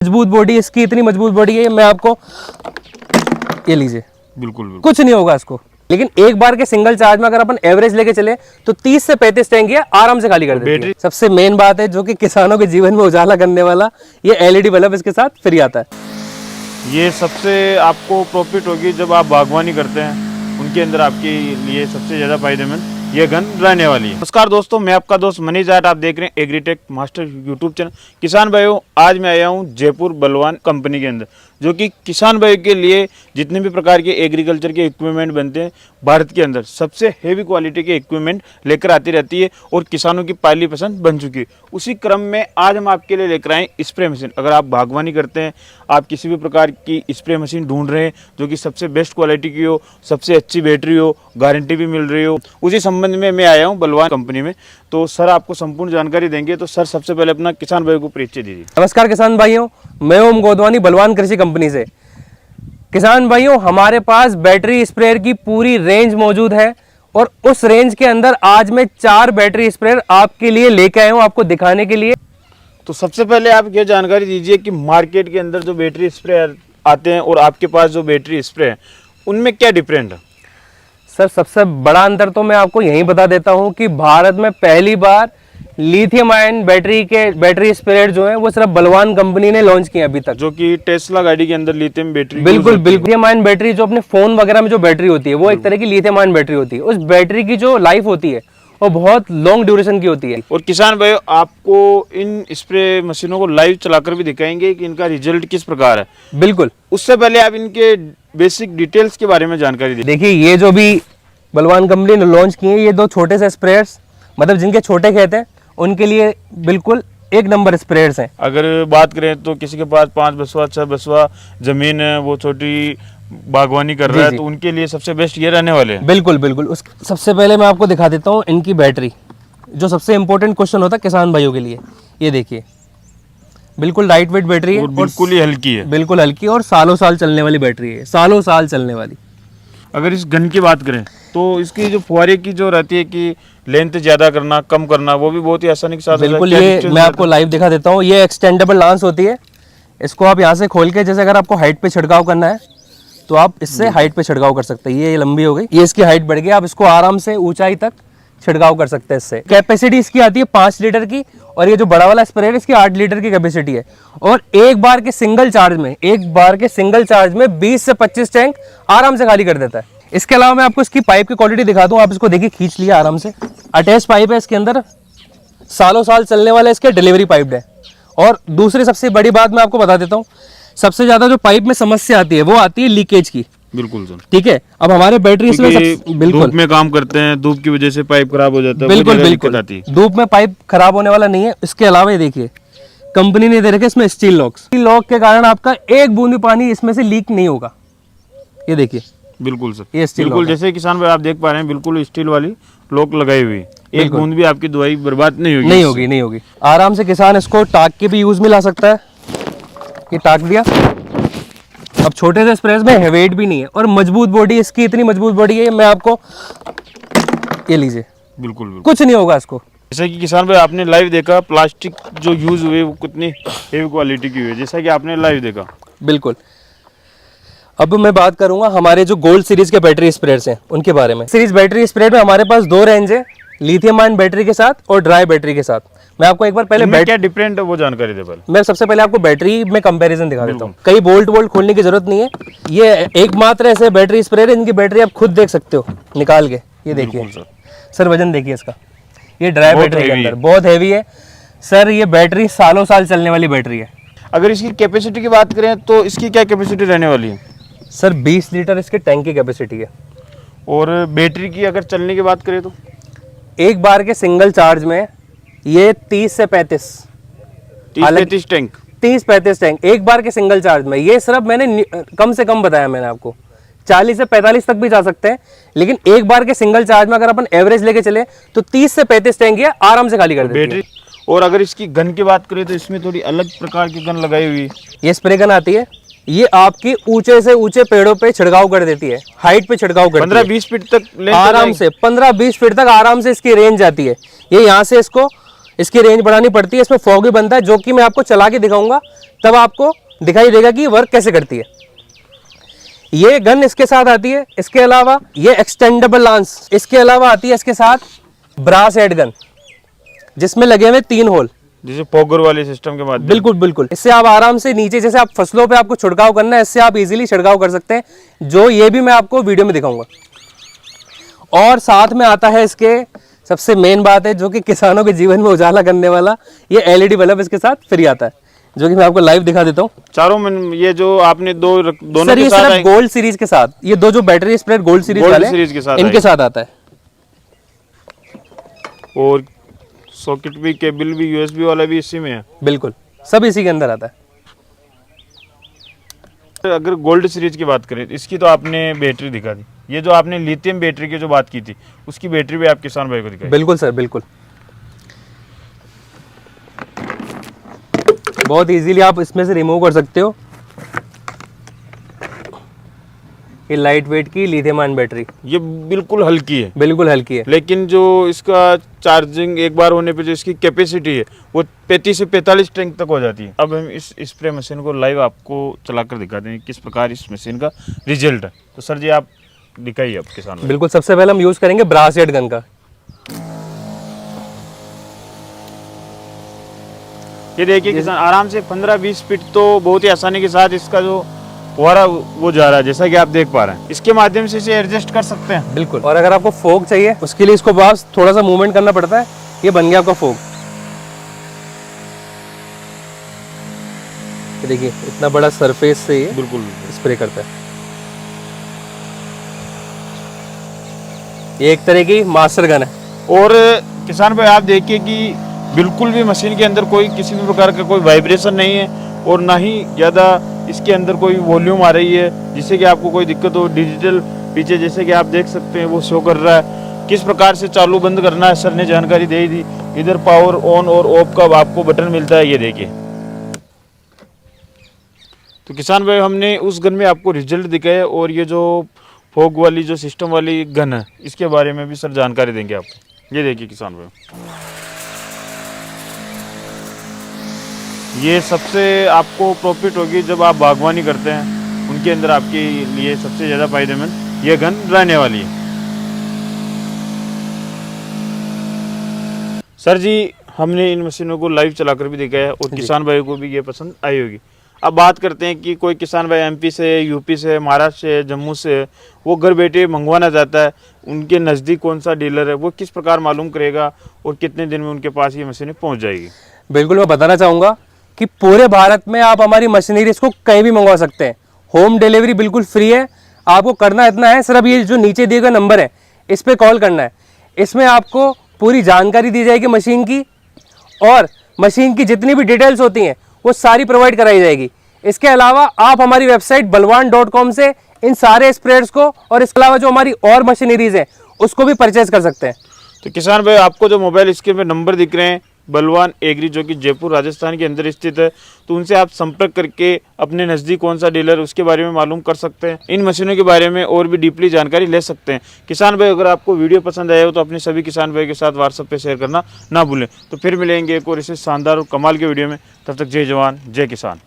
मजबूत बॉडी इसकी, इतनी मजबूत बॉडी है, मैं आपको ये लीजिए, बिल्कुल कुछ नहीं होगा इसको। लेकिन एक बार के सिंगल चार्ज में अगर अपन एवरेज लेके चले तो 30 से 35 टैंक ये आराम से खाली कर देती है। सबसे मेन बात है जो कि किसानों के जीवन में उजाला करने वाला, ये एलईडी बल्ब इसके साथ फ्री आता है। ये सबसे आपको प्रॉफिट होगी जब आप बागवानी करते हैं, उनके अंदर आपके लिए सबसे ज़्यादा फायदेमंद ये गन रहने वाली है। नमस्कार दोस्तों, मैं आपका दोस्त मनीष जाट, आप देख रहे हैं एग्रीटेक मास्टर यूट्यूब चैनल। किसान भाइयों, आज मैं आया हूँ जयपुर बलवान कंपनी के अंदर, जो कि किसान भाइयों के लिए जितने भी प्रकार के एग्रीकल्चर के इक्विपमेंट बनते हैं भारत के अंदर सबसे हेवी क्वालिटी के इक्विपमेंट लेकर आती रहती है और किसानों की पहली पसंद बन चुकी है। उसी क्रम में आज हम आपके लिए लेकर आए स्प्रे मशीन। अगर आप बागवानी करते हैं, आप किसी भी प्रकार की स्प्रे मशीन ढूंढ रहे हैं जो कि सबसे बेस्ट क्वालिटी की हो, सबसे अच्छी बैटरी हो, गारंटी भी मिल रही हो, उसी संबंध में मैं आया हूँ बलवान कंपनी में। तो सर आपको संपूर्ण जानकारी देंगे। तो सर सबसे पहले अपना किसान भाइयों को परिचय दीजिए। नमस्कार किसान भाइयों, मैं ओम गोदवानी बलवान कृषि कंपनी से। किसान भाइयों, हमारे पास बैटरी स्प्रेयर की पूरी रेंज मौजूद है और उस रेंज के अंदर आज मैं 4 बैटरी स्प्रेयर आपके लिए लेके आया हूं, आपको दिखाने के लिए। तो सबसे पहले आप ये जानकारी दीजिए कि मार्केट के अंदर जो बैटरी स्प्रे आते हैं और आपके पास जो बैटरी स्प्रे है, उनमें क्या डिफरेंट है? सर सबसे बड़ा अंतर तो मैं आपको यही बता देता हूं कि भारत में पहली बार लिथियम आयन बैटरी स्प्रेयर जो है वो सिर्फ बलवान कंपनी ने लॉन्च किए अभी तक, जो कि टेस्ला गाड़ी के अंदर लिथियम बैटरी। बिल्कुल लिथियम आयन बैटरी जो अपने फोन वगैरह में जो बैटरी होती है वो एक तरह की लिथियम आयन बैटरी होती है। उस बैटरी की जो लाइफ होती है वो बहुत लॉन्ग ड्यूरेशन की होती है। और किसान भाई, आपको इन स्प्रे मशीनों को लाइव चलाकर भी दिखाएंगे कि इनका रिजल्ट किस प्रकार है। बिल्कुल, उससे पहले आप इनके बेसिक डिटेल्स के बारे में जानकारी दीजिए। देखिए, ये जो भी बलवान कंपनी ने लॉन्च किए ये 2 छोटे से स्प्रेयर्स, मतलब जिनके छोटे खेत हैं उनके लिए बिल्कुल एक नंबर स्प्रेयर्स हैं। अगर बात करें तो किसी के पास 5 बसवा 6 बसवा जमीन है, वो छोटी बागवानी कर रहा है, तो उनके लिए सबसे बेस्ट ये रहने वाले हैं। बिल्कुल बिल्कुल। सबसे पहले मैं आपको दिखा देता हूँ इनकी बैटरी, जो सबसे इंपॉर्टेंट क्वेश्चन होता है किसान भाइयों के लिए। ये देखिए, बिल्कुल लाइट वेट बैटरी है और बिल्कुल ही हल्की है, बिल्कुल हल्की और सालों साल चलने वाली बैटरी है, सालों साल चलने वाली। अगर इस गन की बात करें तो इसकी जो फुहारे की जो रहती है कि लेंथ ज्यादा करना कम करना, वो भी बहुत ही आसानी के साथ बिल्कुल। ये मैं आपको लाइव दिखा देता हूँ। ये एक्सटेंडेबल लांस होती है, इसको आप यहाँ से खोल के, जैसे अगर आपको हाइट पे छिड़काव करना है तो आप इससे हाइट पे छिड़काव कर सकते हैं। ये लंबी हो गई, ये इसकी हाइट बढ़ गई, आप इसको आराम से ऊंचाई तक छिड़काव कर सकते हैं इससे। कैपेसिटी इसकी आती है 5 लीटर की और ये जो बड़ा वाला स्प्रेयर इसकी 8 लीटर की कैपेसिटी है। और एक बार के सिंगल चार्ज में 20 से 25 टैंक आराम से खाली कर देता है। इसके अलावा मैं आपको इसकी पाइप की क्वालिटी दिखा दूं। आप इसको देखिए, खींच लिया आराम से, अटैच पाइप है इसके अंदर, सालों साल चलने वाला इसके डिलीवरी पाइप है। और दूसरी सबसे बड़ी बात मैं आपको बता देता हूँ, सबसे ज्यादा जो पाइप में समस्या आती है वो आती है लीकेज की। बिल्कुल सर, ठीक है। अब हमारे बैटरी इसमें बिल्कुल धूप में काम करते हैं, धूप की वजह से पाइप खराब हो जाता है। बिल्कुल धूप में पाइप खराब होने वाला नहीं है। इसके अलावा ये देखिए, कंपनी ने दे रखे इसमें स्टील लॉक के कारण आपका एक बूंद भी पानी इसमें से लीक नहीं होगा। ये देखिए, बिल्कुल सर, ये स्टील बिल्कुल जैसे किसान भाई आप देख पा रहे हैं, बिल्कुल स्टील वाली लॉक लगाई हुई, एक बूंद भी आपकी दवाई बर्बाद नहीं होगी। आराम से किसान इसको टाक के भी यूज में ला सकता है। ये टाक दिया। अब छोटे से स्प्रेयर्स में वेट भी नहीं है और मजबूत बॉडी इसकी, इतनी मजबूत बॉडी है, मैं आपको ये लीजिए, बिल्कुल कुछ नहीं होगा इसको। जैसा कि किसान भाई आपने लाइव देखा, प्लास्टिक जो यूज हुए वो कितनी हेवी क्वालिटी की हुई है, जैसा कि आपने लाइव देखा। बिल्कुल। अब मैं बात करूंगा हमारे जो गोल्ड सीरीज के बैटरी स्प्रेयर्स हैं उनके बारे में। सीरीज बैटरी स्प्रेयर में हमारे पास 2 रेंज है, लिथियम आयन बैटरी के साथ और ड्राई बैटरी के साथ। मैं आपको एक बार पहले क्या डिफरेंट है वो जानकारी दे पहले। मैं सबसे पहले आपको बैटरी में कंपैरिजन दिखा देता हूँ। कई बोल्ट खोलने की जरूरत नहीं है। ये एकमात्र ऐसे बैटरी स्प्रेयर है इनकी बैटरी आप खुद देख सकते हो निकाल के। ये देखिए सर, वजन देखिए इसका। ये ड्राई बैटरी के अंदर बहुत हैवी है सर। ये बैटरी सालों साल चलने वाली बैटरी है। अगर इसकी कैपेसिटी की बात करें तो इसकी क्या कैपेसिटी रहने वाली है? सर 20 लीटर इसके टैंक की कैपेसिटी है। और बैटरी की अगर चलने की बात करें तो एक बार के सिंगल चार्ज में ये 30 से 35 टैंक 30-35 टैंक एक बार के सिंगल चार्ज में। ये सिर्फ मैंने कम से कम बताया, मैंने आपको 40 से 45 तक भी जा सकते हैं। लेकिन एक बार के सिंगल चार्ज में अगर अपन एवरेज लेके चले तो 30 से 35 टैंक ये आराम से खाली कर देती है बैटरी। और अगर इसकी गन की बात करें तो इसमें थोड़ी अलग प्रकार की गन लगाई हुई है। ये स्प्रे गन आती है, ये आपकी ऊंचे से ऊंचे पेड़ों पे छिड़काव कर देती है, हाइट पे छिड़काव करती है। 15-20 फीट तक आराम से 15-20 फीट तक आराम से इसकी रेंज जाती है। ये यहाँ से इसको इसकी रेंज बढ़ानी पड़ती है, इसमें फॉग भी बनता है, जो कि मैं आपको चला के दिखाऊंगा, तब आपको दिखाई देगा कि वर्क कैसे करती है। ये गन इसके साथ आती है। इसके अलावा ये एक्सटेंडेबल लांस इसके अलावा आती है इसके साथ ब्रास हेड गन, जिसमें लगे हुए 3 होल, जैसे पॉगर वाले सिस्टम के बाद। बिल्कुल बिल्कुल। इससे आप आराम से नीचे, जैसे आप फसलों पे आपको छिड़काव करना है, इससे आप इजीली छिड़काव कर सकते हैं, जो ये भी मैं आपको वीडियो में दिखाऊंगा। और साथ में आता है इसके सबसे मेन बात है, जो कि किसानों के जीवन में उजाला करने वाला, ये एलईडी बल्ब इसके साथ फ्री आता है, जो कि मैं आपको लाइव दिखा देता हूँ। चारों में ये जो आपने दोनों सर, के ये साथ सिर्फ गोल्ड सीरीज के साथ, ये दो जो बैटरी स्प्रेड गोल्ड सीरीज वाले हैं, सीरीज के साथ इनके साथ आता है। और सॉकेट भी, केबल भी, यूएसबी वाला भी इसी में है। बिल्कुल, सब इसी के अंदर आता है। अगर गोल्ड सीरीज की बात करें, इसकी तो आपने बैटरी दिखा दी। ये जो आपने लिथियम बैटरी की जो बात की थी, उसकी बैटरी भी आप किसान भाई को दिखाई। बिल्कुल सर, बिल्कुल। बहुत इजीली आप इसमें से रिमूव कर सकते हो। ये लाइट वेट की लिथियम आयन बैटरी, ये बिल्कुल हल्की है, बिल्कुल हल्की है। लेकिन जो इसका चार्जिंग एक बार होने पे जो इसकी कैपेसिटी है वो 35 से 45 टैंक तक हो जाती है। अब हम इस स्प्रे मशीन को लाइव आपको चलाकर दिखाते हैं किस प्रकार इस मशीन का रिजल्ट है। तो सर जी, आप दिखाइए आप किसान भाई। बिल्कुल, सबसे पहले हम यूज करेंगे ब्रास हेड गन का। ये देखिए किसान आराम से 15-20 फीट तो बहुत ही आसानी के साथ इसका जो फुहारा वो जा रहा है, जैसा कि आप देख पा रहे हैं। इसके माध्यम से इसे एडजस्ट कर सकते हैं। बिल्कुल। और अगर आपको फोग चाहिए, उसके लिए इसको बस थोड़ा सा मूवमेंट करना पड़ता है। ये बन गया आपका फोग। ये देखिए, इतना बड़ा सरफेस से ये बिल्कुल स्प्रे करता है। ये एक तरह की मास्टर गन है। और किसान भाई, आप देखिए कि बिल्कुल भी मशीन के अंदर कोई किसी भी प्रकार का कोई वाइब्रेशन नहीं है, और ना ही ज़्यादा इसके अंदर कोई वॉल्यूम आ रही है जिससे कि आपको कोई दिक्कत हो। डिजिटल पीछे जैसे कि आप देख सकते हैं वो शो कर रहा है। किस प्रकार से चालू बंद करना है सर ने जानकारी दे दी। इधर पावर ऑन और ऑफ का आपको बटन मिलता है, ये देखिए। तो किसान भाई, हमने उस गन में आपको रिजल्ट दिखाया, और ये जो फोग वाली जो सिस्टम वाली गन है, इसके बारे में भी सर जानकारी देंगे आपको। ये देखिए किसान भाई, ये सबसे आपको प्रॉफिट होगी जब आप बागवानी करते हैं, उनके अंदर आपके लिए सबसे ज़्यादा फायदेमंद ये गन रहने वाली है। सर जी, हमने इन मशीनों को लाइव चलाकर भी देखा है, और किसान भाई को भी ये पसंद आई होगी। अब बात करते हैं कि कोई किसान भाई एमपी से, यूपी से, महाराष्ट्र से, जम्मू से, वो घर बैठे मंगवाना चाहता है, उनके नज़दीक कौन सा डीलर है, वो किस प्रकार मालूम करेगा और कितने दिन में उनके पास ये मशीनें पहुंच जाएगी? बिल्कुल, मैं बताना चाहूँगा कि पूरे भारत में आप हमारी मशीनरी इसको कहीं भी मंगवा सकते हैं। होम डिलीवरी बिल्कुल फ्री है। आपको करना इतना है, सिर्फ ये जो नीचे दिए गए नंबर है, इस पर कॉल करना है। इसमें आपको पूरी जानकारी दी जाएगी मशीन की, और मशीन की जितनी भी डिटेल्स होती हैं वो सारी प्रोवाइड कराई जाएगी। इसके अलावा आप हमारी वेबसाइट balwan.com से इन सारे स्प्रेयर्स को, और इसके अलावा जो हमारी और मशीनरीज हैं, उसको भी परचेज कर सकते हैं। तो किसान भाई, आपको जो मोबाइल स्क्रीन पे नंबर दिख रहे हैं, बलवान एग्री, जो कि जयपुर राजस्थान के अंदर स्थित है, तो उनसे आप संपर्क करके अपने नज़दीक कौन सा डीलर उसके बारे में मालूम कर सकते हैं। इन मशीनों के बारे में और भी डीपली जानकारी ले सकते हैं। किसान भाई, अगर आपको वीडियो पसंद आया हो तो अपने सभी किसान भाई के साथ व्हाट्सएप पे शेयर करना ना भूलें। तो फिर मिलेंगे एक और इसे शानदार और कमाल के वीडियो में। तब तक जय जवान जय किसान।